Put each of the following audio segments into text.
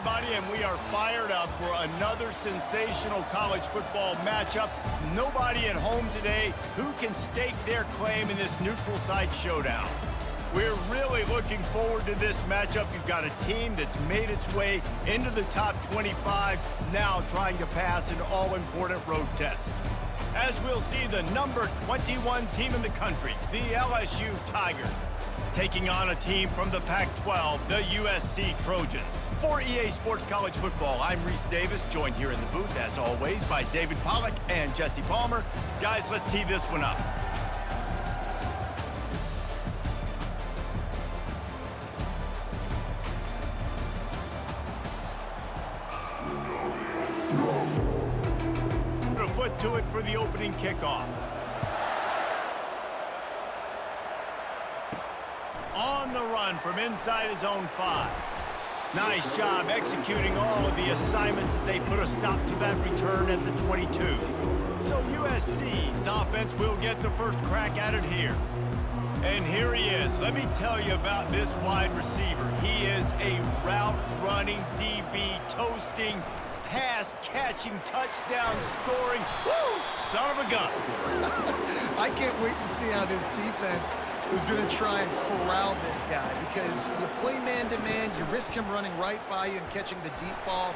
everybody, and we are fired up for another sensational college football matchup. Nobody at home today who can stake their claim in this neutral site showdown. We're really looking forward to this matchup. You've got a team that's made its way into the top 25, now trying to pass an all-important road test. As we'll see the number 21 team in the country, the LSU Tigers, taking on a team from the Pac-12, the USC Trojans. For EA Sports College Football, I'm Reese Davis, joined here in the booth, as always, by David Pollack and Jesse Palmer. Guys, let's tee this one up. Put a foot to it for the opening kickoff. On the run from inside his own 5. Nice job executing all of the assignments as they put a stop to that return at the 22. So USC's offense will get the first crack at it here. And here he is. Let me tell you about this wide receiver. He is a route-running DB, toasting, pass-catching, touchdown-scoring, woo, son of a gun. I can't wait to see how this defense is going to try and corral this guy, because you play man-to-man, you risk him running right by you and catching the deep ball.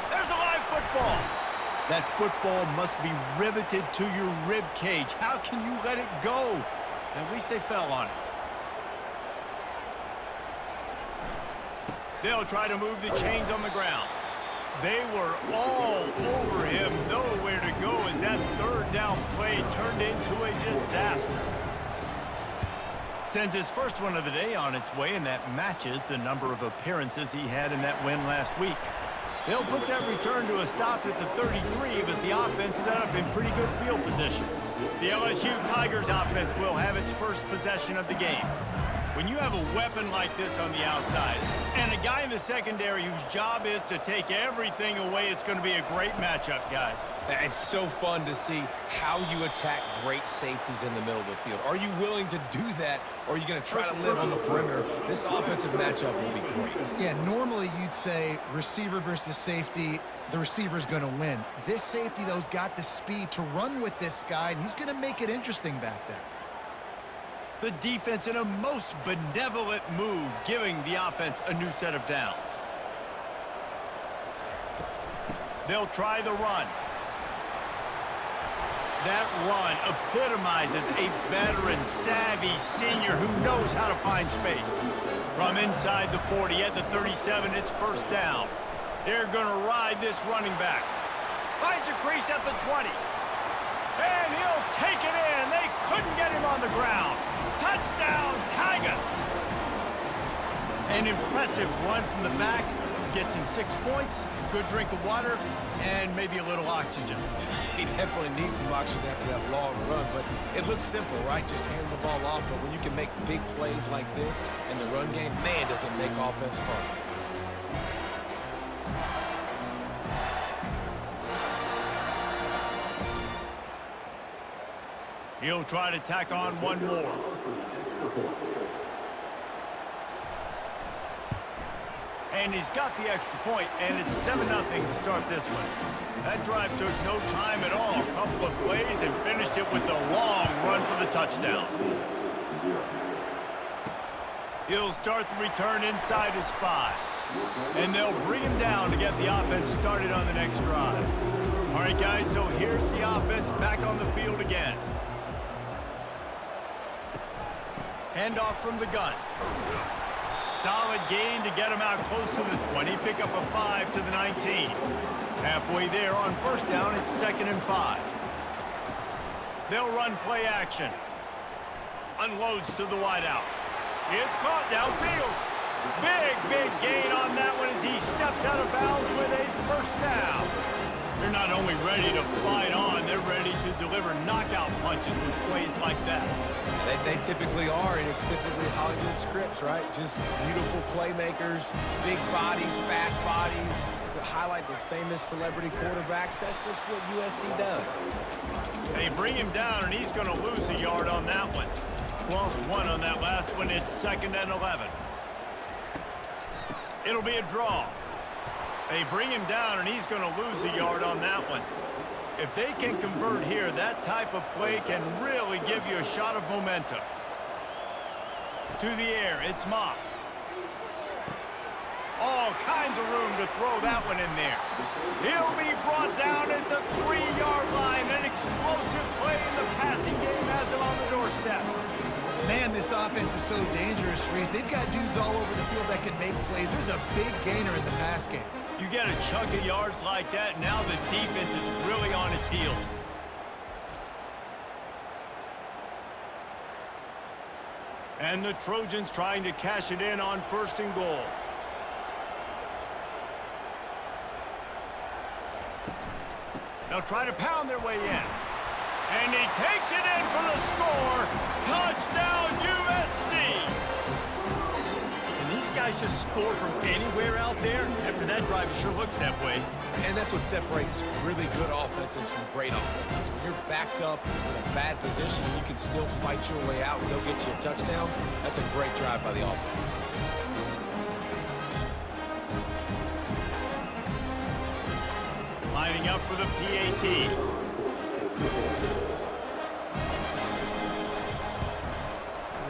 There's a live football. That football must be riveted to your rib cage. How can you let it go? At least they fell on it. They'll try to move the chains on the ground. They were all over him, nowhere to go as that third down play turned into a disaster. Sends his first one of the day on its way, and that matches the number of appearances he had in that win last week. They'll put that return to a stop at the 33, but the offense set up in pretty good field position. The LSU Tigers offense will have its first possession of the game. When you have a weapon like this on the outside, and a guy in the secondary whose job is to take everything away, it's going to be a great matchup, guys. It's so fun to see how you attack great safeties in the middle of the field. Are you willing to do that, or are you going to try to live on the perimeter? This offensive matchup will be great. Yeah, normally you'd say receiver versus safety, the receiver's going to win. This safety, though, has got the speed to run with this guy, and he's going to make it interesting back there. The defense in a most benevolent move, giving the offense a new set of downs. They'll try the run. That run epitomizes a veteran, savvy senior who knows how to find space. From inside the 40 at the 37, it's first down. They're going to ride this running back. Finds a crease at the 20. And he'll take it in. They couldn't get him on the ground. Touchdown, Tigers! An impressive run from the back. Gets him 6 points, good drink of water, and maybe a little oxygen. He definitely needs some oxygen after that long run, but it looks simple, right? Just hand the ball off, but when you can make big plays like this in the run game, man, does it make offense fun. He'll try to tack on one more. And he's got the extra point, and it's 7-0 to start this one. That drive took no time at all. A couple of plays and finished it with a long run for the touchdown. He'll start the return inside his 5. And they'll bring him down to get the offense started on the next drive. All right, guys, so here's the offense back on the field again. Handoff from the gun. Solid gain to get him out close to the 20. Pick up a 5 to the 19. Halfway there on first down, it's 2nd and 5. They'll run play action. Unloads to the wideout. It's caught downfield. Big gain on that one as he steps out of bounds with a first down. They're not only ready to fight on, they're ready to deliver knockout punches with plays like that. They typically are, and it's typically Hollywood scripts, right? Just beautiful playmakers, big bodies, fast bodies, to highlight the famous celebrity quarterbacks. That's just what USC does. They bring him down, and he's going to lose a yard on that one. Lost 1 on that last one. It's 2nd and 11. It'll be a draw. They bring him down, and he's going to lose a yard on that one. If they can convert here, that type of play can really give you a shot of momentum. To the air, it's Moss. All kinds of room to throw that one in there. He'll be brought down at the 3-yard line. An explosive play in the passing game has him on the doorstep. Man, this offense is so dangerous, Reese. They've got dudes all over the field that can make plays. There's a big gainer in the pass game. You get a chunk of yards like that, now the defense is really on its heels. And the Trojans trying to cash it in on 1st and goal. They'll try to pound their way in. And he takes it in for the score. Touchdown, USC. And these guys just score from anywhere out there. After that drive, it sure looks that way. And that's what separates really good offenses from great offenses. When you're backed up in a bad position and you can still fight your way out and they'll get you a touchdown, that's a great drive by the offense. Lining up for the PAT.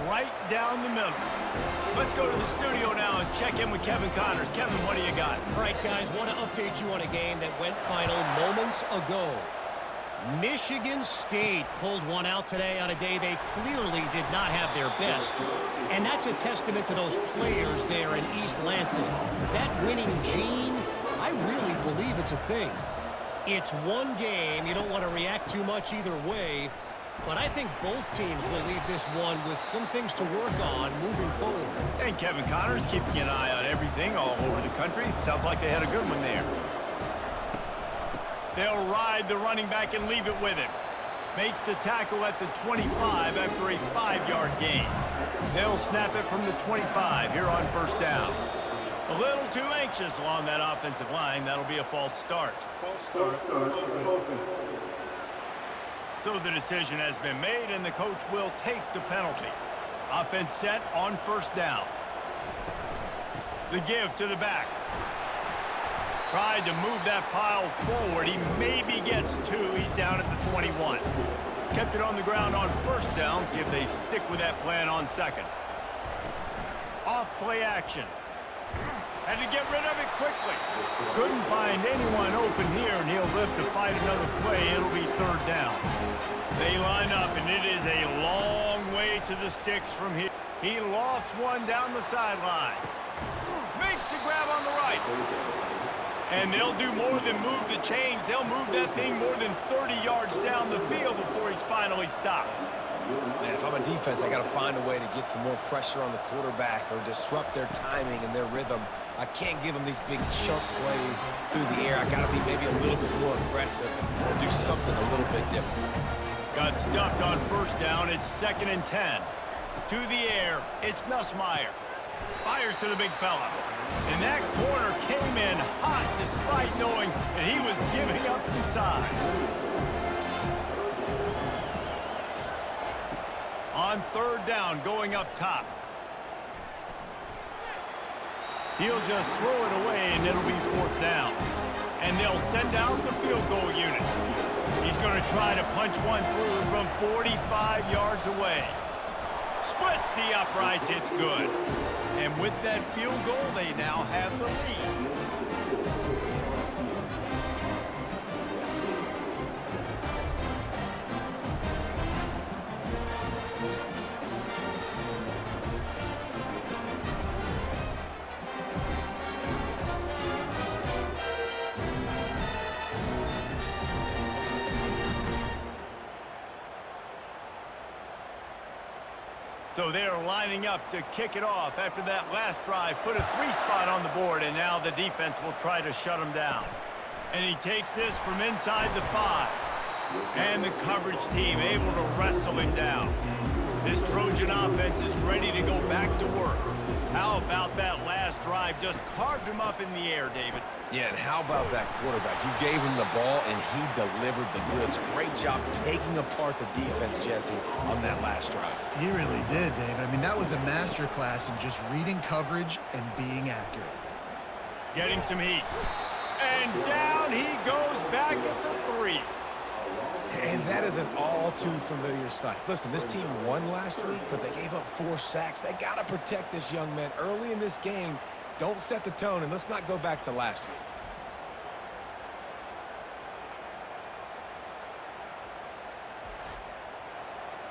Right down the middle. Let's go to the studio now and check in with Kevin Connors. Kevin, what do you got? All right, guys, want to update you on a game that went final moments ago. Michigan State pulled one out today on a day they clearly did not have their best. And that's a testament to those players there in East Lansing. That winning gene, I really believe it's a thing. It's one game. You don't want to react too much either way. But I think both teams will leave this one with some things to work on moving forward. And Kevin Connors keeping an eye on everything all over the country. Sounds like they had a good one there. They'll ride the running back and leave it with him. Makes the tackle at the 25 after a 5-yard gain. They'll snap it from the 25 here on 1st down. A little too anxious along that offensive line. That'll be a false start. So the decision has been made, and the coach will take the penalty. Offense set on 1st down. The give to the back. Tried to move that pile forward. He maybe gets 2. He's down at the 21. Kept it on the ground on 1st down. See if they stick with that plan on 2nd. Off play action. Had to get rid of it quickly. Couldn't find anyone open here, and he'll live to fight another play. It'll be 3rd down. They line up, and it is a long way to the sticks from here. He lofts one down the sideline. Makes the grab on the right. And they'll do more than move the chains. They'll move that thing more than 30 yards down the field before he's finally stopped. Man, if I'm a defense, I got to find a way to get some more pressure on the quarterback or disrupt their timing and their rhythm. I can't give them these big chunk plays through the air. I got to be maybe a little bit more aggressive or do something a little bit different. Got stuffed on 1st down. It's 2nd and 10. To the air, it's Nussmeier. Fires to the big fella. And that corner came in hot despite knowing that he was giving up some size. On 3rd down, going up top. He'll just throw it away, and it'll be 4th down. And they'll send out the field goal unit. He's going to try to punch one through from 45 yards away. Splits the uprights, it's good. And with that field goal, they now have the lead. So they're lining up to kick it off after that last drive. Put a 3-spot on the board, and now the defense will try to shut him down. And he takes this from inside the 5. And the coverage team able to wrestle him down. This Trojan offense is ready to go back to work. How about that last drive? Just carved him up in the air, David. Yeah, and how about that quarterback? You gave him the ball, and he delivered the goods. Great job taking apart the defense, Jesse, on that last drive. He really did, David. I mean, that was a masterclass in just reading coverage and being accurate. Getting some heat. And down he goes back at the 3. And that is an all too familiar sight. Listen, this team won last week, but they gave up 4 sacks. They got to protect this young man early in this game. Don't set the tone, and let's not go back to last week.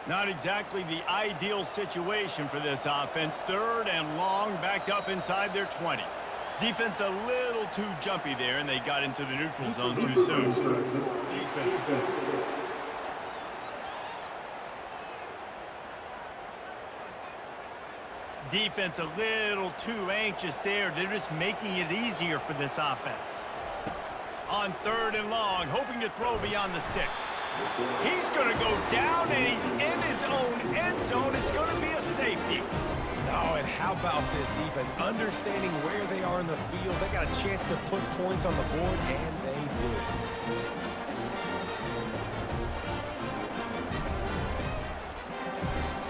Not exactly the ideal situation for this offense. 3rd and long, backed up inside their 20. Defense a little too jumpy there, and they got into the neutral zone too soon. Defense a little too anxious there. They're just making it easier for this offense. On 3rd and long, hoping to throw beyond the sticks. He's going to go down, and he's in his own end zone. It's going to be a safety. Oh, and how about this defense? Understanding where they are in the field. They got a chance to put points on the board, and they did.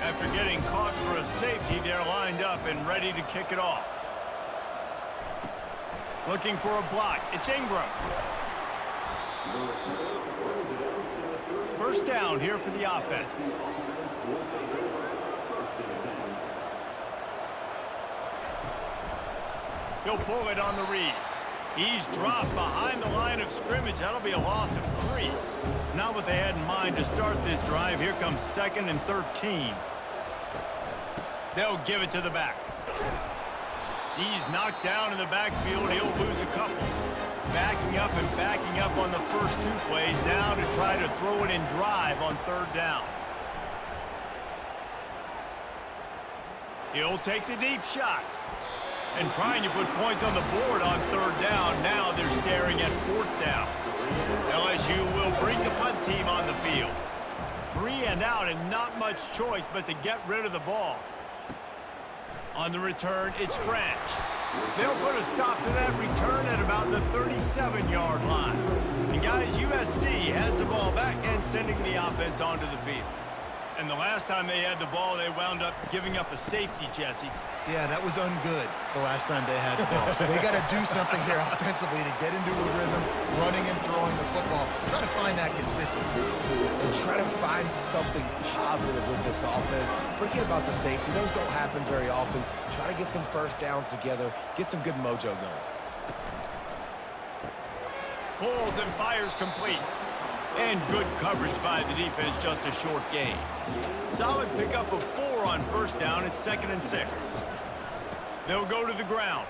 After getting caught for a safety, they're lined up and ready to kick it off. Looking for a block. It's Ingram. First down here for the offense. He'll pull it on the read. He's dropped behind the line of scrimmage. That'll be a loss of 3. Not what they had in mind to start this drive. Here comes 2nd and 13. They'll give it to the back. He's knocked down in the backfield. He'll lose a couple. Backing up on the first 2 plays now to try to throw it in drive on 3rd down. He'll take the deep shot. And trying to put points on the board on 3rd down. Now they're staring at 4th down. LSU will bring the punt team on the field. 3 and out, and not much choice but to get rid of the ball. On the return, it's Branch. They'll put a stop to that return at about the 37-yard line. And guys, USC has the ball back and sending the offense onto the field. And the last time they had the ball, they wound up giving up a safety, Jesse. Yeah, that was ungood the last time they had the ball. So they got to do something here offensively to get into a rhythm, running and throwing the football. Try to find that consistency. And try to find something positive with this offense. Forget about the safety. Those don't happen very often. Try to get some first downs together. Get some good mojo going. Pulls and fires complete. And good coverage by the defense, just a short gain. Solid pickup of 4 on 1st down. It's 2nd and 6. They'll go to the ground.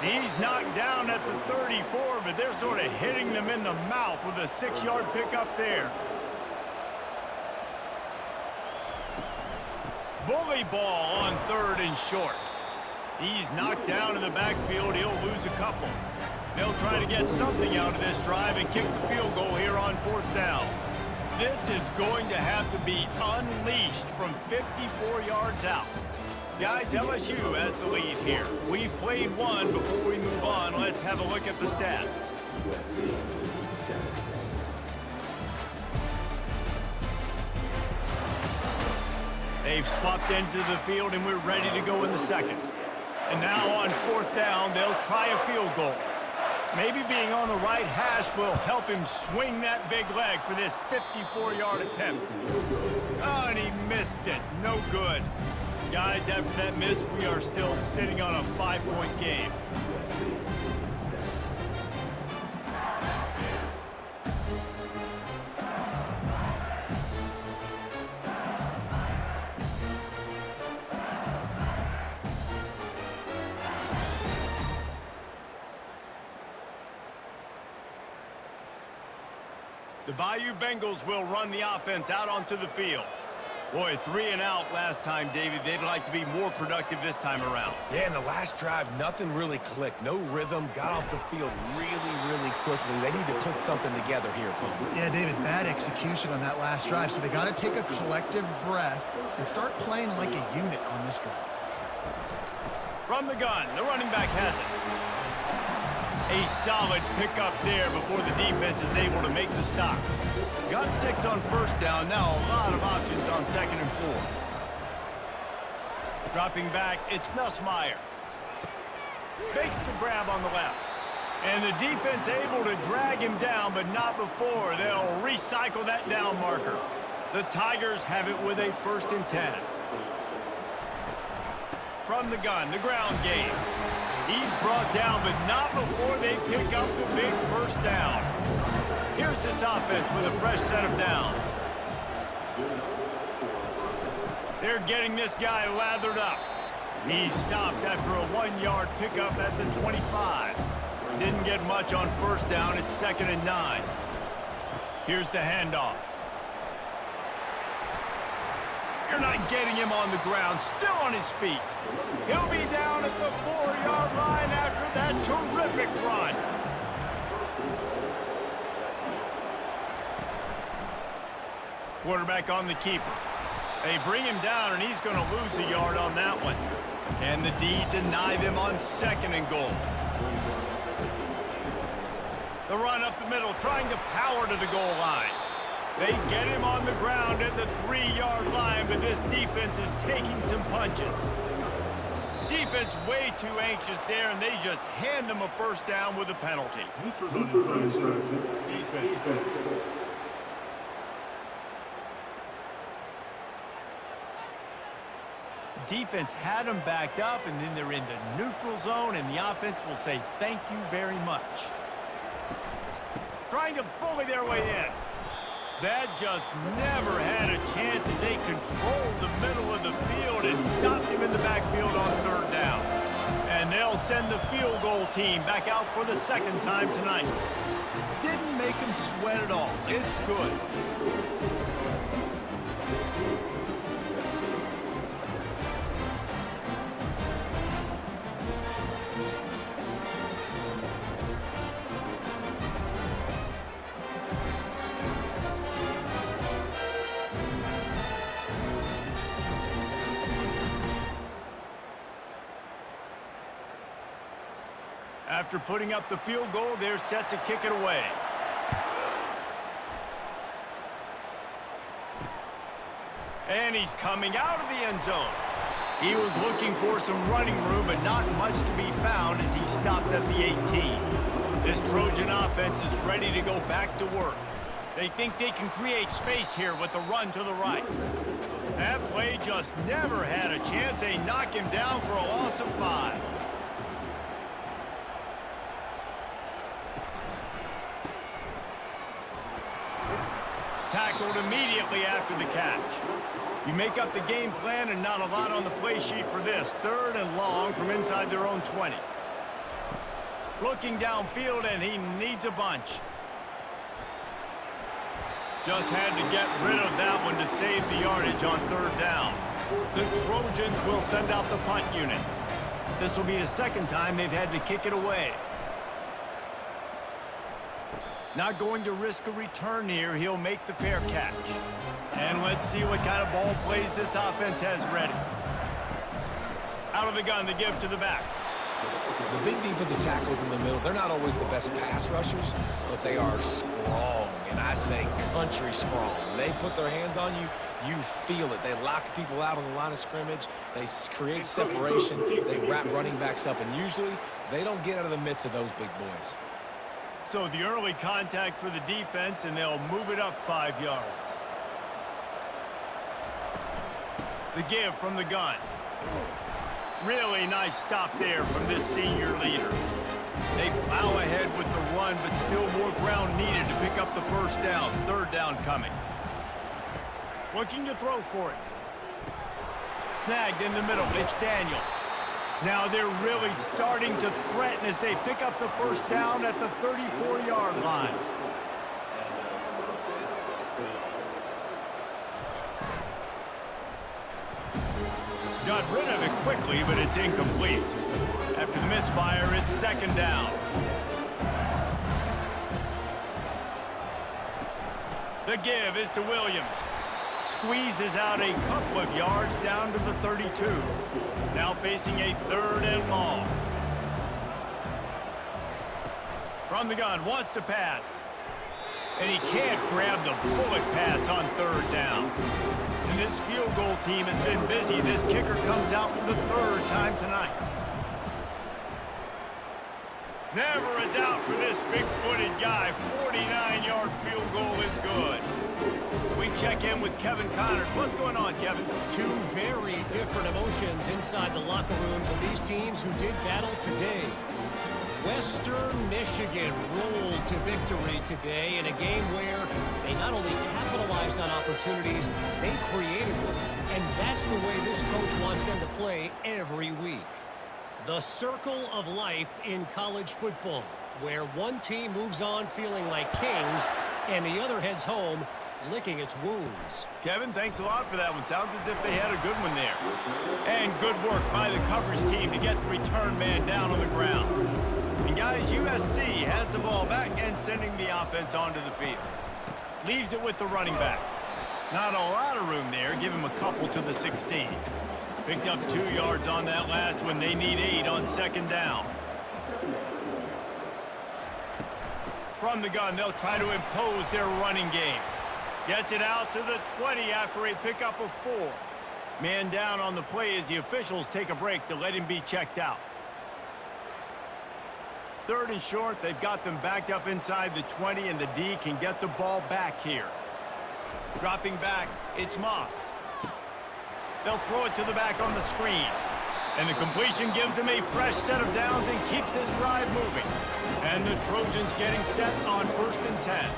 He's knocked down at the 34, but they're sort of hitting them in the mouth with a 6-yard pickup there. Bully ball on 3rd and short. He's knocked down in the backfield. He'll lose a couple. They'll try to get something out of this drive and kick the field goal here on 4th down. This is going to have to be unleashed from 54 yards out. Guys, LSU has the lead here. We've played one. Before we move on, let's have a look at the stats. They've swapped ends of the field, and we're ready to go in the 2nd. And now on 4th down, they'll try a field goal. Maybe being on the right hash will help him swing that big leg for this 54-yard attempt. Oh, and he missed it. No good. Guys, after that miss, we are still sitting on a 5-point game. The Bayou Bengals will run the offense out onto the field. Boy, 3 and out last time, David. They'd like to be more productive this time around. Yeah, in the last drive, nothing really clicked. No rhythm. Got off the field really quickly. They need to put something together here, Paul. Yeah, David, bad execution on that last drive. So they got to take a collective breath and start playing like a unit on this drive. From the gun, the running back has it. A solid pickup there before the defense is able to make the stop. Got 6 on 1st down. Now a lot of options on 2nd and 4. Dropping back, it's Nussmeier. Makes the grab on the left. And the defense able to drag him down, but not before. They'll recycle that down marker. The Tigers have it with a 1st and 10. From the gun, the ground game. He's brought down, but not before they pick up the big 1st down. Here's this offense with a fresh set of downs. They're getting this guy lathered up. He's stopped after a 1-yard pickup at the 25. Didn't get much on 1st down. It's 2nd and 9. Here's the handoff. You're not getting him on the ground. Still on his feet. He'll be down at the 4-yard line after that terrific run. Quarterback on the keeper. They bring him down, and he's going to lose a yard on that one. Can the D deny them on 2nd and goal? The run up the middle, trying to power to the goal line. They get him on the ground at the 3-yard line, but this defense is taking some punches. Defense way too anxious there, and they just hand them a 1st down with a penalty. Defense. Defense had them backed up, and then they're in the neutral zone, and the offense will say thank you very much. Trying to bully their way in. That just never had a chance as they controlled the middle of the field and stopped him in the backfield on 3rd down. And they'll send the field goal team back out for the 2nd time tonight. Didn't make him sweat at all. It's good. After putting up the field goal, they're set to kick it away. And he's coming out of the end zone. He was looking for some running room, but not much to be found as he stopped at the 18. This Trojan offense is ready to go back to work. They think they can create space here with the run to the right. That play just never had a chance. They knock him down for a loss of 5. Tackled immediately after the catch. You make up the game plan and not a lot on the play sheet for this. 3rd and long from inside their own 20. Looking downfield, and he needs a bunch. Just had to get rid of that one to save the yardage on 3rd down. The Trojans will send out the punt unit. This will be the 2nd time they've had to kick it away. Not going to risk a return here. He'll make the fair catch. And let's see what kind of ball plays this offense has ready. Out of the gun to give to the back. The big defensive tackles in the middle, they're not always the best pass rushers, but they are strong, and I say country strong. They put their hands on you, you feel it. They lock people out on the line of scrimmage. They create separation. They wrap running backs up, and usually they don't get out of the midst of those big boys. So the early contact for the defense, and they'll move it up 5 yards. The give from the gun. Really nice stop there from this senior leader. They plow ahead with the run, but still more ground needed to pick up the 1st down. 3rd down coming. Looking to throw for it. Snagged in the middle. It's Daniels. Now they're really starting to threaten as they pick up the 1st down at the 34-yard line. Got rid of it quickly, but it's incomplete. After the misfire, it's 2nd down. The give is to Williams. Squeezes out a couple of yards down to the 32. Now facing a 3rd and long. From the gun, wants to pass. And he can't grab the bullet pass on 3rd down. And this field goal team has been busy. This kicker comes out for the 3rd time tonight. Never a doubt for this big-footed guy. 49-yard field goal is good. We check in with Kevin Connors. What's going on, Kevin? Two very different emotions inside the locker rooms of these teams who did battle today. Western Michigan rolled to victory today in a game where they not only capitalized on opportunities, they created them. And that's the way this coach wants them to play every week. The circle of life in college football, where one team moves on feeling like kings and the other heads home licking its wounds. Kevin, thanks a lot for that one. Sounds as if they had a good one there. And good work by the coverage team to get the return man down on the ground. And guys, USC has the ball back and sending the offense onto the field. Leaves it with the running back. Not a lot of room there. Give him a couple to the 16. Picked up 2 yards on that last one. They need 8 on second down. From the gun, they'll try to impose their running game. Gets it out to the 20 after a pickup of 4. Man down on the play as the officials take a break to let him be checked out. 3rd and short, they've got them backed up inside the 20, and the D can get the ball back here. Dropping back, it's Moss. They'll throw it to the back on the screen. And the completion gives them a fresh set of downs and keeps this drive moving. And the Trojans getting set on 1st and 10.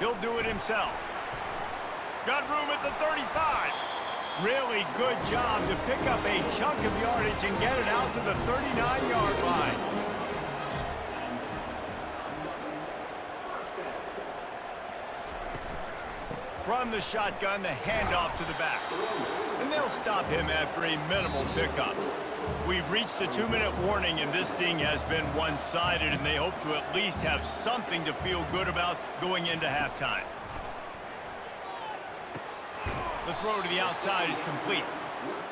He'll do it himself. Got room at the 35. Really good job to pick up a chunk of yardage and get it out to the 39-yard line. From the shotgun, the handoff to the back. And they'll stop him after a minimal pickup. We've reached the 2-minute warning, and this thing has been one-sided, and they hope to at least have something to feel good about going into halftime. The throw to the outside is complete.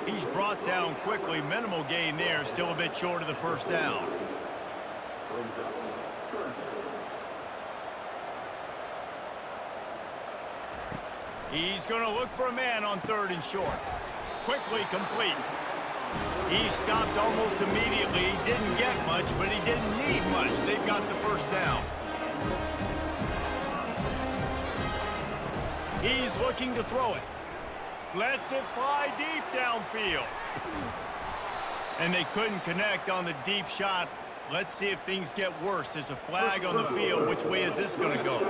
He's brought down quickly. Minimal gain there, still a bit short of the 1st down. He's going to look for a man on 3rd and short. Quickly complete. He stopped almost immediately. He didn't get much, but he didn't need much. They've got the 1st down. He's looking to throw it. Lets it fly deep downfield. And they couldn't connect on the deep shot. Let's see if things get worse. There's a flag on the field. Which way is this going to go?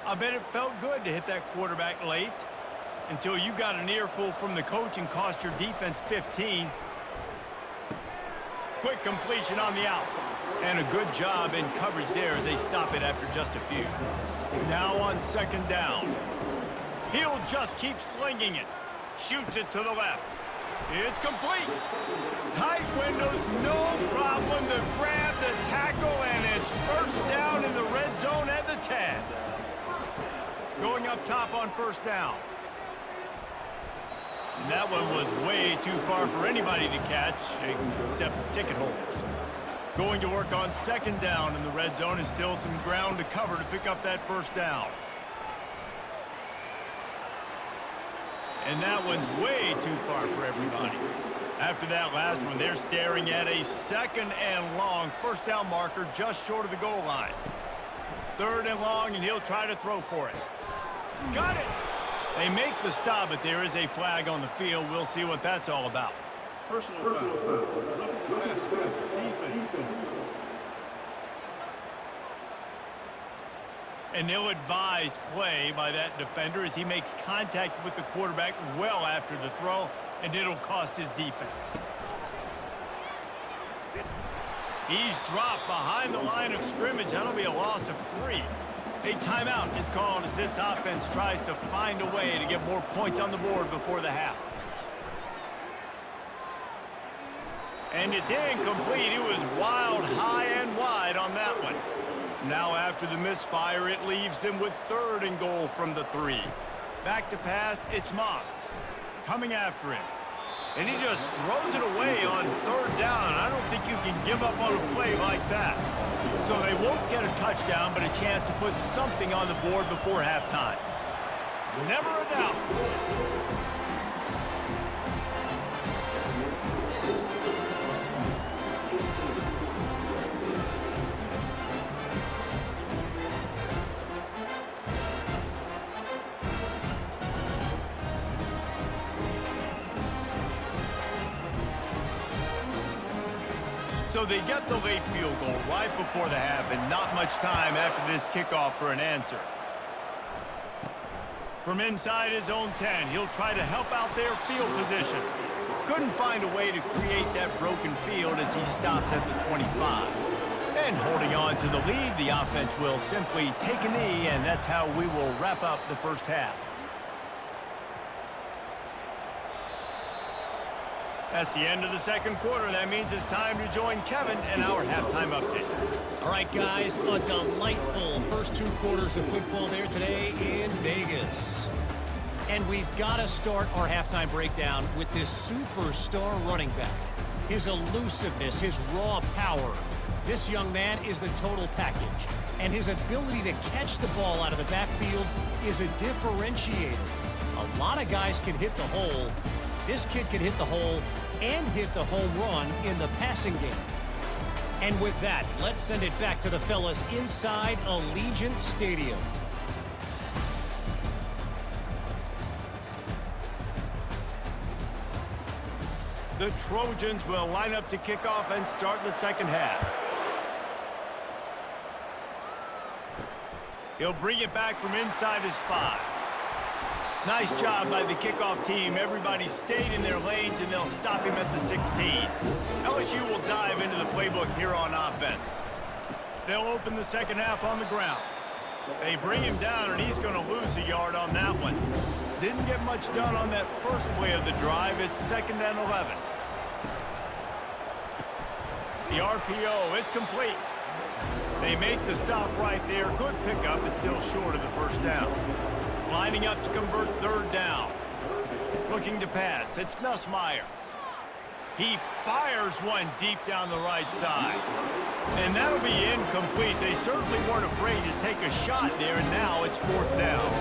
I bet it felt good to hit that quarterback late until you got an earful from the coach and cost your defense 15. Quick completion on the out. And a good job in coverage there as they stop it after just a few. Now on 2nd down. He'll just keep slinging it. Shoots it to the left. It's complete. Tight windows, no problem to grab the tackle, and it's 1st down in the red zone at the 10. Going up top on 1st down. And that one was way too far for anybody to catch, except ticket holders. Going to work on 2nd down in the red zone, and still some ground to cover to pick up that 1st down. And that one's way too far for everybody. After that last one, they're staring at a 2nd and long 1st down marker just short of the goal line. 3rd and long, and he'll try to throw for it. Got it! They make the stop, but there is a flag on the field. We'll see what that's all about. Personal foul. Defense. An ill-advised play by that defender as he makes contact with the quarterback well after the throw, and it'll cost his defense. He's dropped behind the line of scrimmage. That'll be a loss of 3. A timeout is called as this offense tries to find a way to get more points on the board before the half. And it's incomplete. It was wild, high and wide on that one. Now after the misfire, it leaves them with 3rd and goal from the 3. Back to pass, it's Moss. Coming after him. And he just throws it away on 3rd down. I don't think you can give up on a play like that. So they won't get a touchdown, but a chance to put something on the board before halftime. Never a doubt. So they get the late field goal right before the half and not much time after this kickoff for an answer. From inside his own 10, he'll try to help out their field position. Couldn't find a way to create that broken field as he stopped at the 25. And holding on to the lead, the offense will simply take a knee, and that's how we will wrap up the first half. That's the end of the second quarter. That means it's time to join Kevin and our halftime update. All right, guys, a delightful first 2 quarters of football there today in Vegas. And we've got to start our halftime breakdown with this superstar running back. His elusiveness, his raw power. This young man is the total package. And his ability to catch the ball out of the backfield is a differentiator. A lot of guys can hit the hole. This kid can hit the hole and hit the home run in the passing game. And with that, let's send it back to the fellas inside Allegiant Stadium. The Trojans will line up to kick off and start the second half. He'll bring it back from inside his 5. Nice job by the kickoff team. Everybody stayed in their lanes, and they'll stop him at the 16. LSU will dive into the playbook here on offense. They'll open the second half on the ground. They bring him down, and he's going to lose a yard on that one. Didn't get much done on that first play of the drive. It's 2nd and 11. The RPO, it's complete. They make the stop right there. Good pickup. It's still short of the first down. Lining up to convert 3rd down. Looking to pass. It's Nussmeier. He fires one deep down the right side. And that'll be incomplete. They certainly weren't afraid to take a shot there, and now it's 4th down.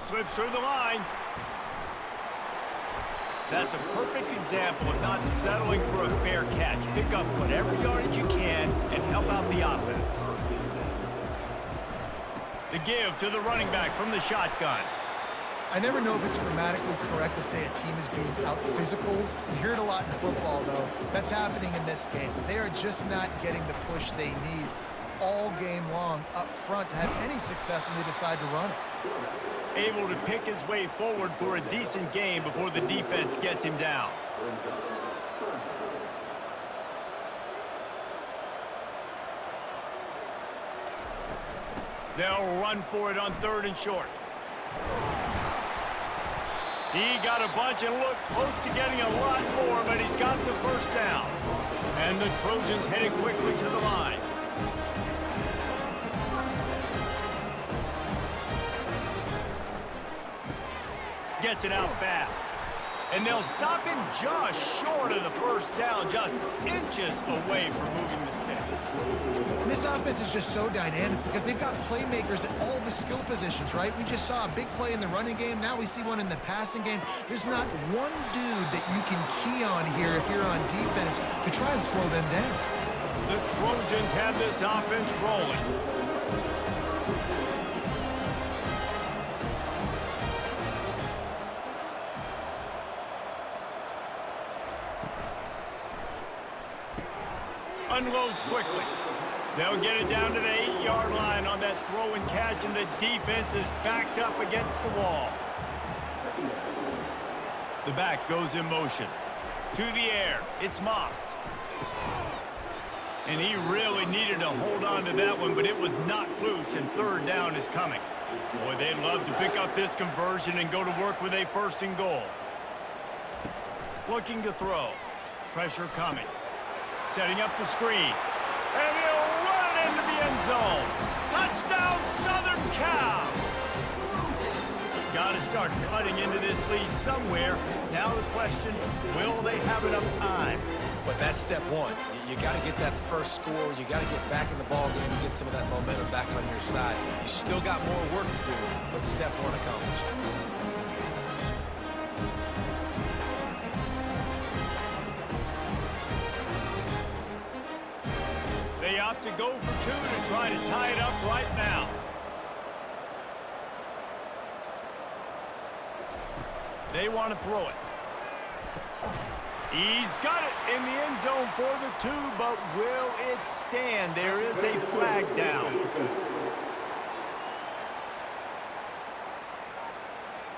Slips through the line. That's a perfect example of not settling for a fair catch. Pick up whatever yardage you can and help out the offense. The give to the running back from the shotgun. I never know if it's grammatically correct to say a team is being out-physicaled. You hear it a lot in football, though. That's happening in this game. They are just not getting the push they need all game long up front to have any success when they decide to run it. Able to pick his way forward for a decent game before the defense gets him down. They'll run for it on 3rd and short. He got a bunch and looked close to getting a lot more, but he's got the first down. And the Trojans headed quickly to the line. Gets it out fast. And they'll stop him just short of the first down, just inches away from moving the sticks. And this offense is just so dynamic because they've got playmakers at all the skill positions, right? We just saw a big play in the running game. Now we see one in the passing game. There's not one dude that you can key on here if you're on defense to try and slow them down. The Trojans have this offense rolling. Unloads quickly. They'll get it down to the 8-yard line on that throw and catch, and the defense is backed up against the wall. The back goes in motion. To the air, it's Moss. And he really needed to hold on to that one, but it was knocked loose, and 3rd down is coming. Boy, they'd love to pick up this conversion and go to work with a 1st and goal. Looking to throw. Pressure coming. Setting up the screen. And he'll run it into the end zone. Touchdown, Southern Cal! Got to start cutting into this lead somewhere. Now the question, will they have enough time? But that's step one. You got to get that first score. You got to get back in the ball game and get some of that momentum back on your side. You still got more work to do, but step one accomplished. They opt to go for two to try to tie it up right now. They want to throw it. He's got it in the end zone for the two, but will it stand? There is a flag down.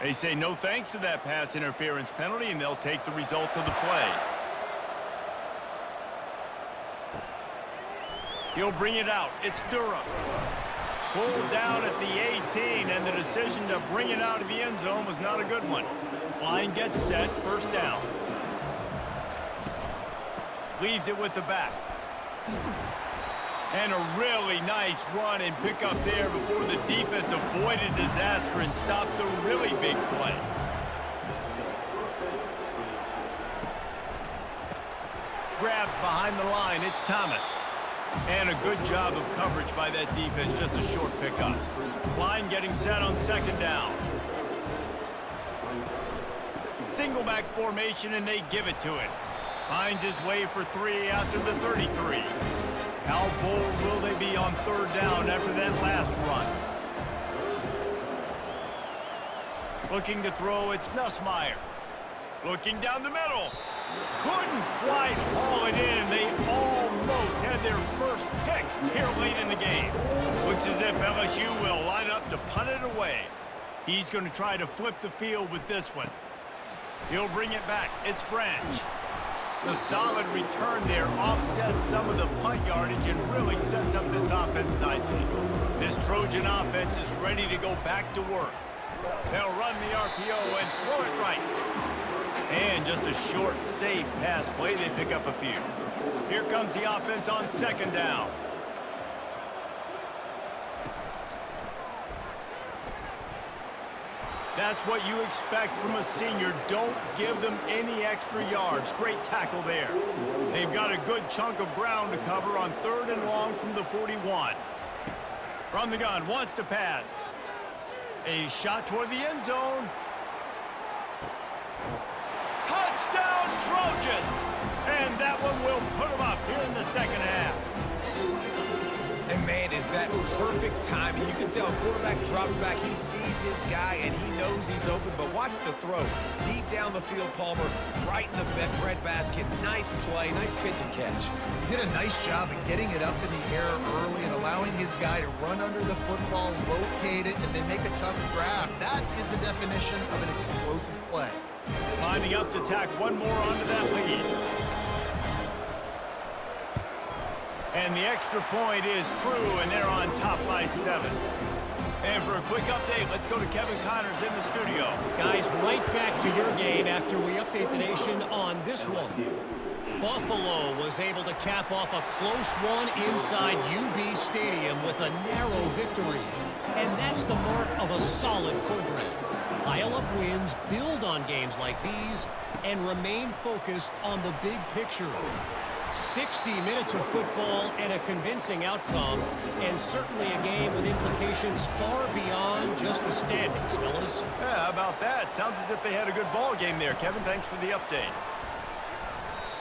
They say no thanks to that pass interference penalty, and they'll take the results of the play. He'll bring it out. It's Durham. Pulled down at the 18, and the decision to bring it out of the end zone was not a good one. Line gets set, first down. Leaves it with the back. And a really nice run and pick up there before the defense avoided disaster and stopped the really big play. Grabbed behind the line, it's Thomas. And a good job of coverage by that defense, just a short pickup. Line getting set on second down. Single back formation, and they give it to it. Finds his way for three out to the 33. How bold will they be on third down after that last run? Looking to throw, it's Nussmeier. Looking down the middle. Couldn't quite haul it in. They almost had their first pick here late in the game. Looks as if LSU will line up to punt it away. He's going to try to flip the field with this one. He'll bring it back. It's Branch. The solid return there offsets some of the punt yardage and really sets up this offense nicely. This Trojan offense is ready to go back to work. They'll run the RPO and throw it right. And just a short, safe pass play. They pick up a few. Here comes the offense on second down. That's what you expect from a senior. Don't give them any extra yards. Great tackle there. They've got a good chunk of ground to cover on third and long from the 41. From the gun, wants to pass. A shot toward the end zone. Touchdown, Trojans! And that one will put them up here in the second half. And, man, is that perfect timing. You can tell quarterback drops back. He sees his guy, and he knows he's open. But watch the throw. Deep down the field, Palmer, right in the breadbasket. Nice play, nice pitch and catch. He did a nice job of getting it up in the air early and allowing his guy to run under the football, locate it, and then make a tough grab. That is the definition of an explosive play. Lining up to tack one more onto that lead. And the extra point is true, and they're on top by 7. And for a quick update, let's go to Kevin Connors in the studio. Guys, right back to your game after we update the nation on this one. Buffalo was able to cap off a close one inside UB Stadium with a narrow victory. And that's the mark of a solid program. Pile up wins, build on games like these, and remain focused on the big picture. 60 minutes of football and a convincing outcome, and certainly a game with implications far beyond just the standings, fellas. Yeah, how about that? Sounds as if they had a good ball game there. Kevin, thanks for the update.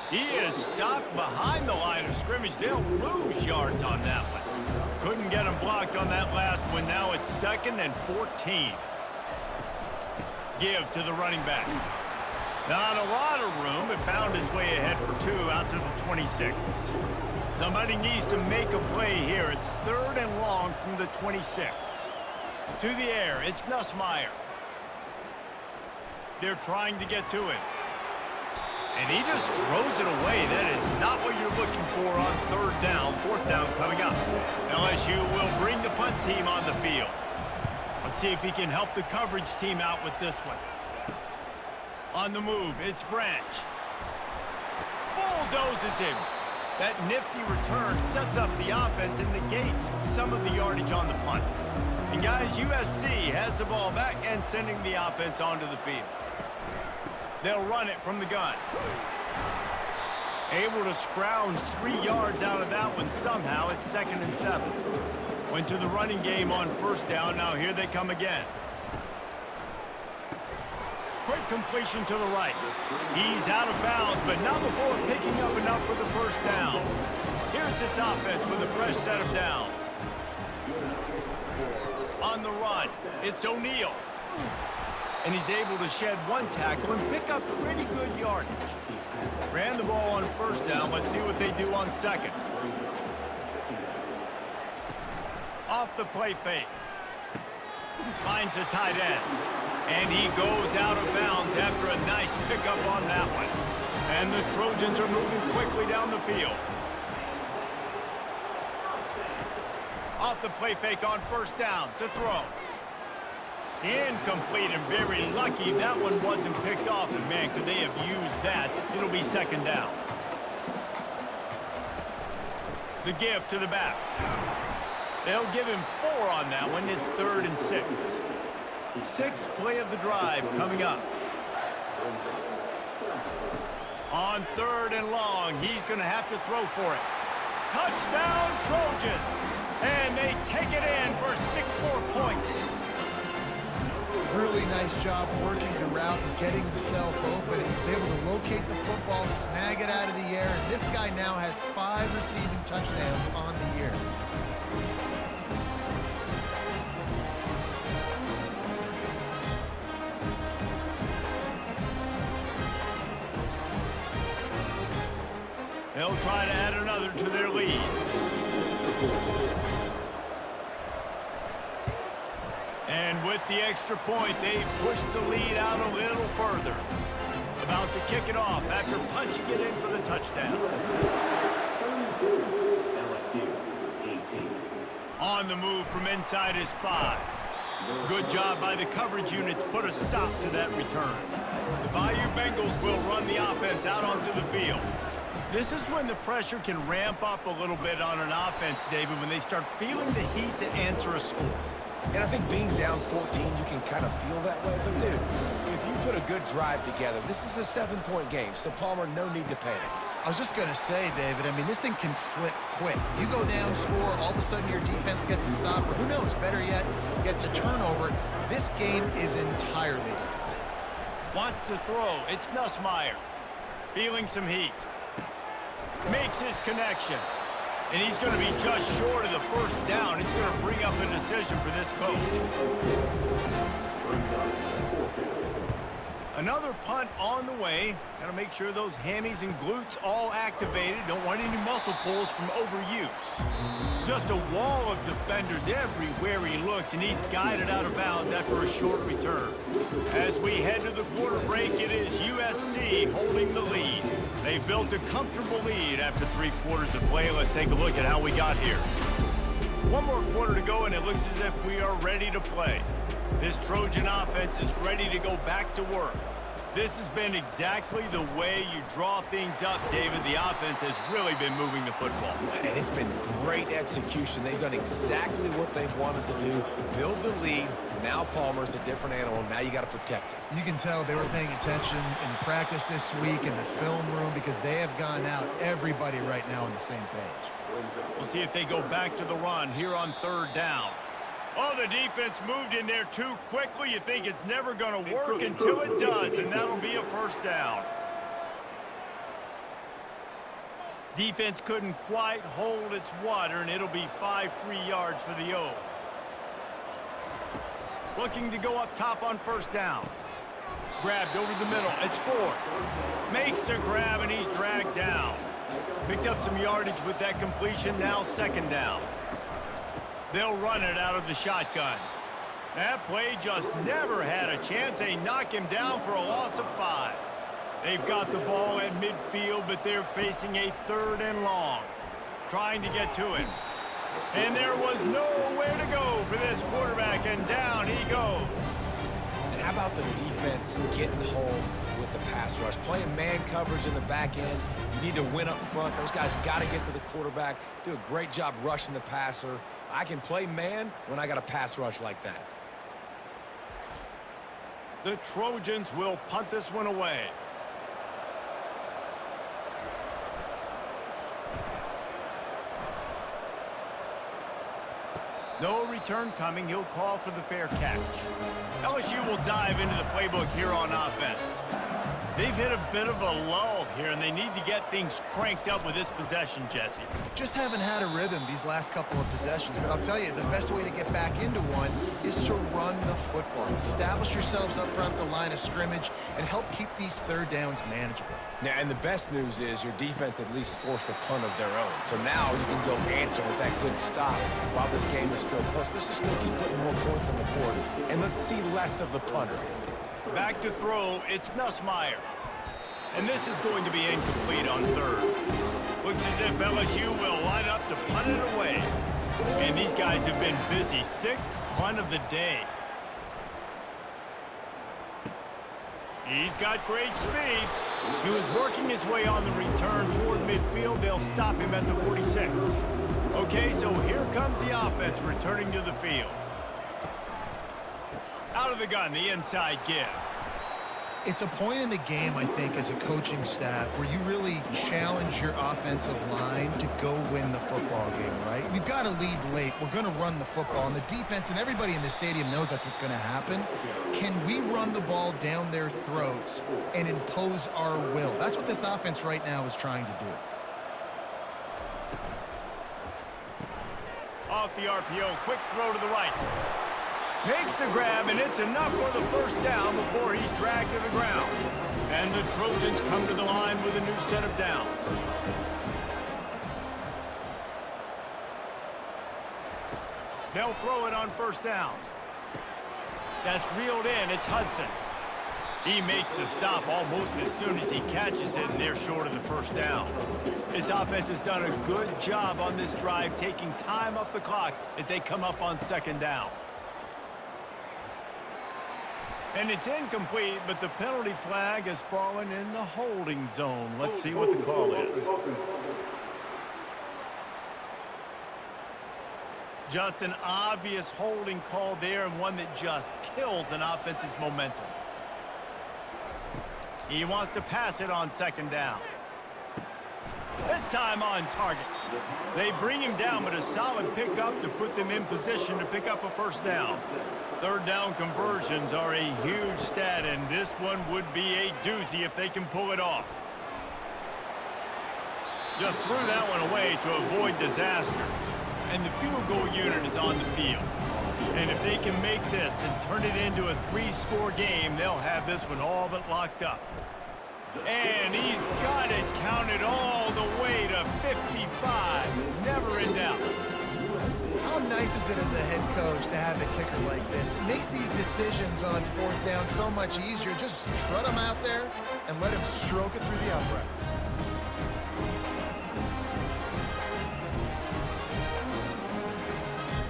He is stopped behind the line of scrimmage. They'll lose yards on that one. Couldn't get him blocked on that last one. Now it's 2nd and 14. Give to the running back. Not a lot of room, but found his way ahead for 2 out to the 26. Somebody needs to make a play here. It's 3rd and long from the 26. To the air, it's Nussmeier. They're trying to get to it. And he just throws it away. That is not what you're looking for on 3rd down. 4th down coming up. LSU will bring the punt team on the field. Let's see if he can help the coverage team out with this one. On the move, it's Branch. Bulldozes him. That nifty return sets up the offense and negates some of the yardage on the punt. And guys, USC has the ball back and sending the offense onto the field. They'll run it from the gun. Able to scrounge 3 yards out of that one somehow. It's 2nd and 7. Went to the running game on 1st down. Now here they come again. Quick completion to the right. He's out of bounds, but not before picking up enough for the 1st down. Here's this offense with a fresh set of downs. On the run, it's O'Neal. And he's able to shed 1 tackle and pick up pretty good yardage. Ran the ball on 1st down. Let's see what they do on 2nd. Off the play fake. Finds the tight end. And he goes out of bounds after a nice pickup on that one. And the Trojans are moving quickly down the field. Off the play fake on 1st down to throw. Incomplete, and very lucky that one wasn't picked off. And man, could they have used that? It'll be 2nd down. The give to the back. They'll give him 4 on that one. It's 3rd and 6. 6th play of the drive coming up. On 3rd and long, he's going to have to throw for it. Touchdown, Trojans! And they take it in for 6 more points. Really nice job working the route and getting himself open. He was able to locate the football, snag it out of the air, and this guy now has 5 receiving touchdowns on the year. They'll try to add another to their lead. And with the extra point, they push the lead out a little further. About to kick it off after punching it in for the touchdown. LSU, 18. On the move from inside his 5. Good job by the coverage unit to put a stop to that return. The Bayou Bengals will run the offense out onto the field. This is when the pressure can ramp up a little bit on an offense, David, when they start feeling the heat to answer a score. And I think being down 14, you can kind of feel that way. But, dude, if you put a good drive together, this is a 7-point game, so Palmer, no need to panic. I was just going to say, David, I mean, this thing can flip quick. You go down, score, all of a sudden your defense gets a stop, or who knows, better yet, gets a turnover. This game is entirely different. Wants to throw. It's Nussmeier. Feeling some heat. Makes his connection. And he's going to be just short of the 1st down. It's going to bring up a decision for this coach. Another punt on the way. Got to make sure those hammies and glutes all activated. Don't want any muscle pulls from overuse. Just a wall of defenders everywhere he looks, and he's guided out of bounds after a short return. As we head to the quarter break, it is USC holding the lead. They've built a comfortable lead after 3 quarters of play. Let's take a look at how we got here. 1 more quarter to go, and it looks as if we are ready to play. This Trojan offense is ready to go back to work. This has been exactly the way you draw things up, David. The offense has really been moving the football. And it's been great execution. They've done exactly what they've wanted to do. Build the lead. Now Palmer's a different animal. Now you got to protect it. You can tell they were paying attention in practice this week in the film room because they have gone out, everybody right now on the same page. We'll see if they go back to the run here on 3rd down. Oh, the defense moved in there too quickly. You think it's never going to work until it does, and that'll be a 1st down. Defense couldn't quite hold its water, and it'll be 5 free yards for the O. Looking to go up top on 1st down. Grabbed over the middle. It's 4. Makes the grab, and he's dragged down. Picked up some yardage with that completion. Now 2nd down. They'll run it out of the shotgun. That play just never had a chance. They knock him down for a loss of 5. They've got the ball at midfield, but they're facing a 3rd and long. Trying to get to him. And there was nowhere to go for this quarterback, and down he goes. And how about the defense getting home with the pass rush? Playing man coverage in the back end. You need to win up front. Those guys got to get to the quarterback. Do a great job rushing the passer. I can play man when I got a pass rush like that. The Trojans will punt this one away. No return coming. He'll call for the fair catch. LSU will dive into the playbook here on offense. They've hit a bit of a lull here, and they need to get things cranked up with this possession, Jesse. Just haven't had a rhythm these last couple of possessions, but I'll tell you, the best way to get back into one is to run the football. Establish yourselves up front at the line of scrimmage and help keep these third downs manageable. Yeah, and the best news is your defense at least forced a punt of their own. So now you can go answer with that good stop while this game is still close. Let's just go keep putting more points on the board, and let's see less of the punter. Back to throw, it's Nussmeier. And this is going to be incomplete on third. Looks as if LSU will line up to punt it away. And these guys have been busy. 6th punt of the day. He's got great speed. He was working his way on the return toward midfield. They'll stop him at the 46. Okay, so here comes the offense returning to the field. Out of the gun, the inside give. It's a point in the game, I think, as a coaching staff where you really challenge your offensive line to go win the football game, right? We've got to lead late. We're going to run the football, and the defense and everybody in the stadium knows that's what's going to happen. Can we run the ball down their throats and impose our will? That's what this offense right now is trying to do. Off the RPO, quick throw to the right. Makes the grab, and it's enough for the first down before he's dragged to the ground. And the Trojans come to the line with a new set of downs. They'll throw it on first down. That's reeled in. It's Hudson. He makes the stop almost as soon as he catches it, and they're short of the first down. This offense has done a good job on this drive, taking time off the clock as they come up on second down. And it's incomplete, but the penalty flag has fallen in the holding zone. Let's see what the call is. Just an obvious holding call there, and one that just kills an offense's momentum. He wants to pass it on second down. This time on target. They bring him down, but a solid pickup to put them in position to pick up a first down. Third down conversions are a huge stat, and this one would be a doozy if they can pull it off. Just threw that one away to avoid disaster. And the field goal unit is on the field. And if they can make this and turn it into a 3-score game, they'll have this one all but locked up. And he's got it counted all the way to 55. Never in doubt. How nice is it as a head coach to have a kicker like this? It makes these decisions on fourth down so much easier. Just strut him out there and let him stroke it through the uprights.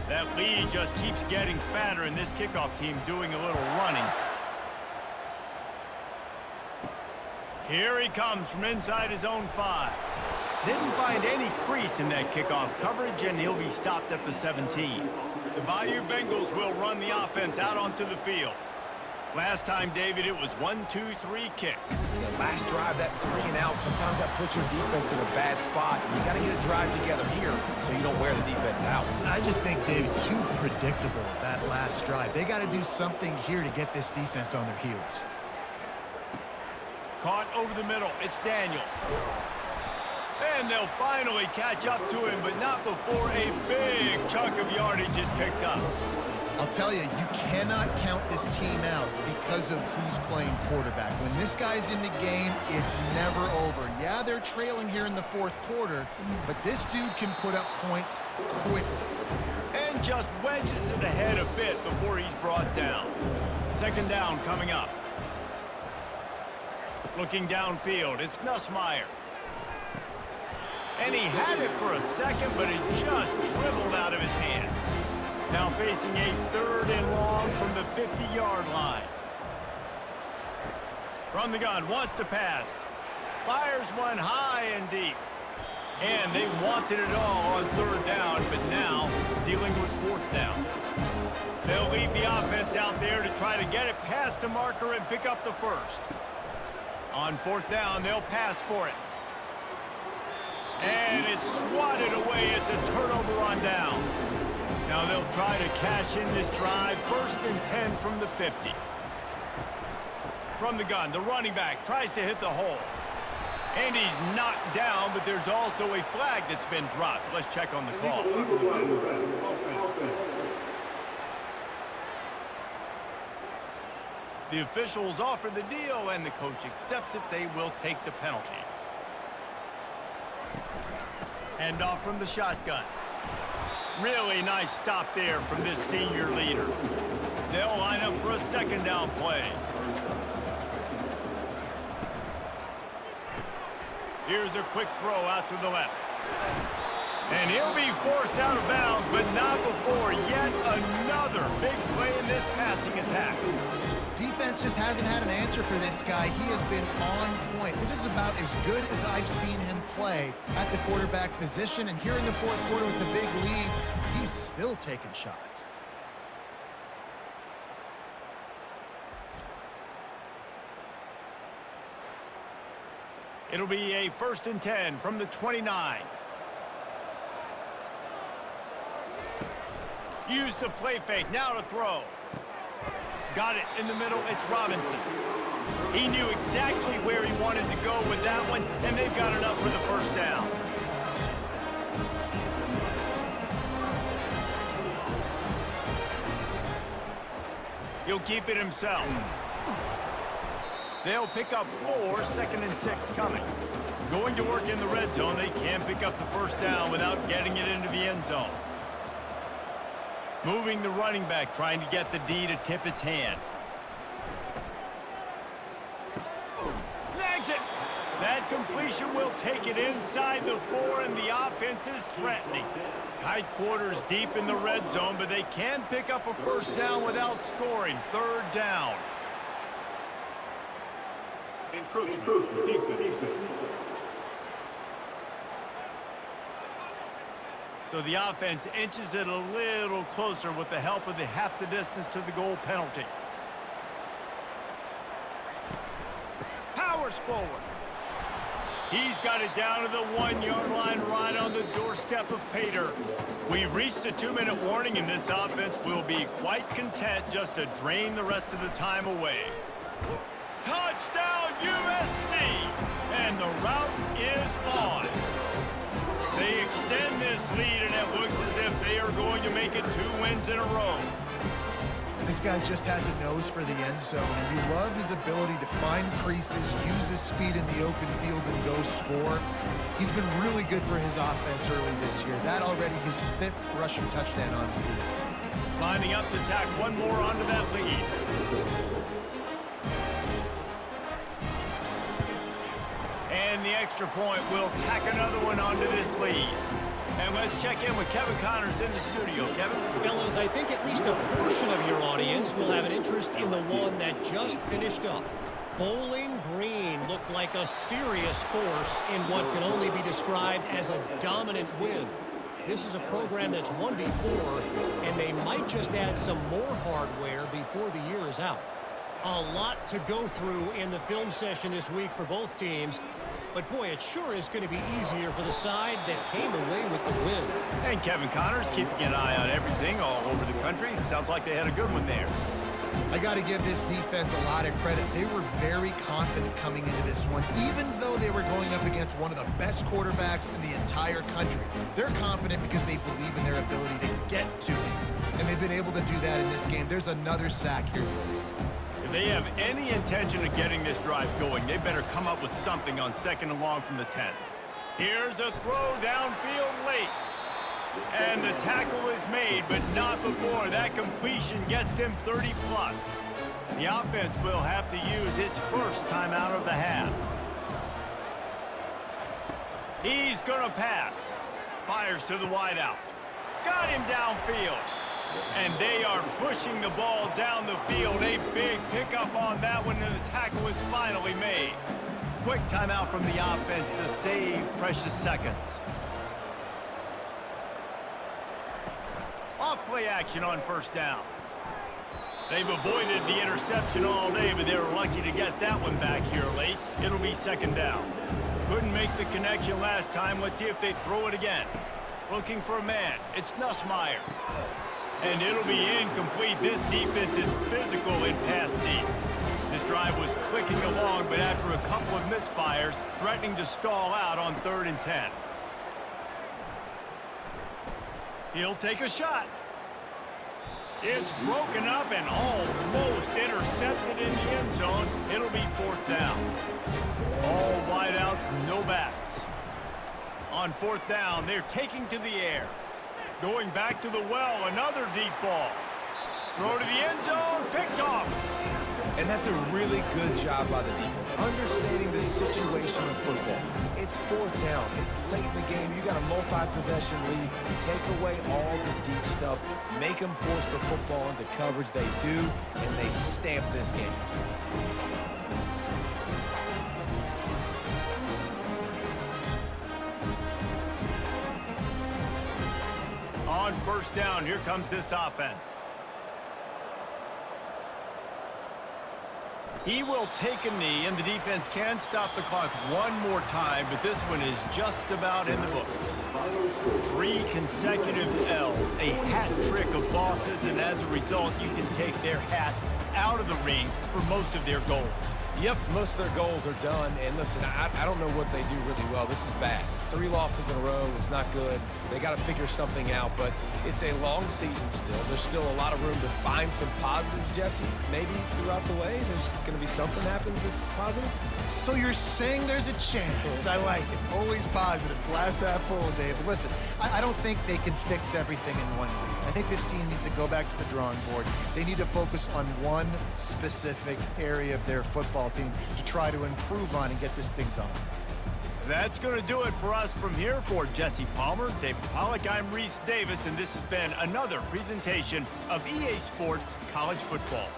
That lead just keeps getting fatter, and this kickoff team doing a little running. Here he comes from inside his own 5. Didn't find any crease in that kickoff coverage, and he'll be stopped at the 17. The Bayou Bengals will run the offense out onto the field. Last time, David, it was 1-2-3 kick. Yeah, last drive, that 3 and out, sometimes that puts your defense in a bad spot. You got to get a drive together here so you don't wear the defense out. I just think, David, too predictable, that last drive. They got to do something here to get this defense on their heels. Caught over the middle. It's Daniels. And they'll finally catch up to him, but not before a big chunk of yardage is picked up. I'll tell you, you cannot count this team out because of who's playing quarterback. When this guy's in the game, it's never over. Yeah, they're trailing here in the fourth quarter, but this dude can put up points quickly. And just wedges it ahead a bit before he's brought down. Second down coming up. Looking downfield, it's Nussmeier. And he had it for a second, but it just dribbled out of his hands. Now facing a 3rd and long from the 50-yard line. From the gun, wants to pass. Fires one high and deep. And they wanted it all on 3rd down, but now dealing with 4th down. They'll leave the offense out there to try to get it past the marker and pick up the first. On 4th down, they'll pass for it. And it's swatted away. It's a turnover on downs. Now Now they'll try to cash in this drive. 1st and 10 from the 50. From the gun, the running back tries to hit the hole. And he's knocked down, but there's also a flag that's been dropped. Let's check on the call. The officials offer the deal, and the coach accepts it. They will take the penalty. Hand off from the shotgun. Really nice stop there from this senior leader. They'll line up for a 2nd down play. Here's a quick throw out to the left. And he'll be forced out of bounds, but not before yet another big play in this passing attack. Defense just hasn't had an answer for this guy. He has been on point. This is about as good as I've seen him play at the quarterback position. And here in the 4th quarter with the big lead, he's still taking shots. It'll be a 1st and 10 from the 29. Use the play fake. Now to throw. Got it in the middle. It's Robinson. He knew exactly where he wanted to go with that one, and they've got enough for the 1st down. He'll keep it himself. They'll pick up 4, 2nd and 6 coming. Going to work in the red zone. They can't pick up the 1st down without getting it into the end zone. Moving the running back, trying to get the D to tip its hand. Snags it. That completion will take it inside the 4, and the offense is threatening. Tight quarters deep in the red zone, but they can pick up a 1st down without scoring. 3rd down. Encroachment. Defense. So the offense inches it a little closer with the help of the half the distance to the goal penalty. Powers forward. He's got it down to the 1-yard line right on the doorstep of Pater. We've reached the 2-minute warning, and this offense will be quite content just to drain the rest of the time away. Touchdown USC! And the route is on. They extend this lead, and it looks as if they are going to make it 2 wins in a row. This guy just has a nose for the end zone, and you love his ability to find creases, use his speed in the open field, and go score. He's been really good for his offense early this year. That already his 5th rushing touchdown on the season. Lining up to tack one more onto that lead. And the extra point will tack another one onto this lead. And let's check in with Kevin Connors in the studio. Kevin? Fellas, I think at least a portion of your audience will have an interest in the one that just finished up. Bowling Green looked like a serious force in what can only be described as a dominant win. This is a program that's won before, and they might just add some more hardware before the year is out. A lot to go through in the film session this week for both teams. But, boy, it sure is going to be easier for the side that came away with the win. And Kevin Connors keeping an eye on everything all over the country. Sounds like they had a good one there. I got to give this defense a lot of credit. They were very confident coming into this one, even though they were going up against one of the best quarterbacks in the entire country. They're confident because they believe in their ability to get to him, and they've been able to do that in this game. There's another sack here. If they have any intention of getting this drive going, they better come up with something on 2nd and long from the 10. Here's a throw downfield late. And the tackle is made, but not before that completion gets them 30+. The offense will have to use its first timeout of the half. He's going to pass. Fires to the wideout. Got him downfield. And they are pushing the ball down the field. A big pickup on that one, and the tackle is finally made. Quick timeout from the offense to save precious seconds. Off-play action on 1st down. They've avoided the interception all day, but they were lucky to get that one back here late. It'll be 2nd down. Couldn't make the connection last time. Let's see if they throw it again. Looking for a man. It's Nussmeier. And it'll be incomplete. This defense is physical in pass deep. This drive was clicking along, but after a couple of misfires, threatening to stall out on 3rd and 10. He'll take a shot. It's broken up and almost intercepted in the end zone. It'll be 4th down. All wideouts, no backs. On 4th down, they're taking to the air. Going back to the well, another deep ball. Throw to the end zone, picked off. And that's a really good job by the defense, understanding the situation of football. It's 4th down. It's late in the game. You got a multi-possession lead. Take away all the deep stuff. Make them force the football into coverage. They do, and they stamp this game. On 1st down, here comes this offense. He will take a knee, and the defense can stop the clock one more time, but this one is just about in the books. 3 consecutive L's, a hat trick of losses, and as a result, you can take their hat out of the ring for most of their goals. Yep, most of their goals are done. And listen, I don't know what they do really well. This is bad. 3 losses in a row is not good. They got to figure something out, but it's a long season still. There's still a lot of room to find some positives, Jesse. Maybe throughout the way, there's going to be something happens that's positive. So you're saying there's a chance. I like it. Always positive. Glass half full, Dave. Listen, I don't think they can fix everything in one week. I think this team needs to go back to the drawing board. They need to focus on one specific area of their football team to try to improve on and get this thing going. That's going to do it for us from here. For Jesse Palmer, David Pollack, I'm Reese Davis, and this has been another presentation of EA Sports College Football.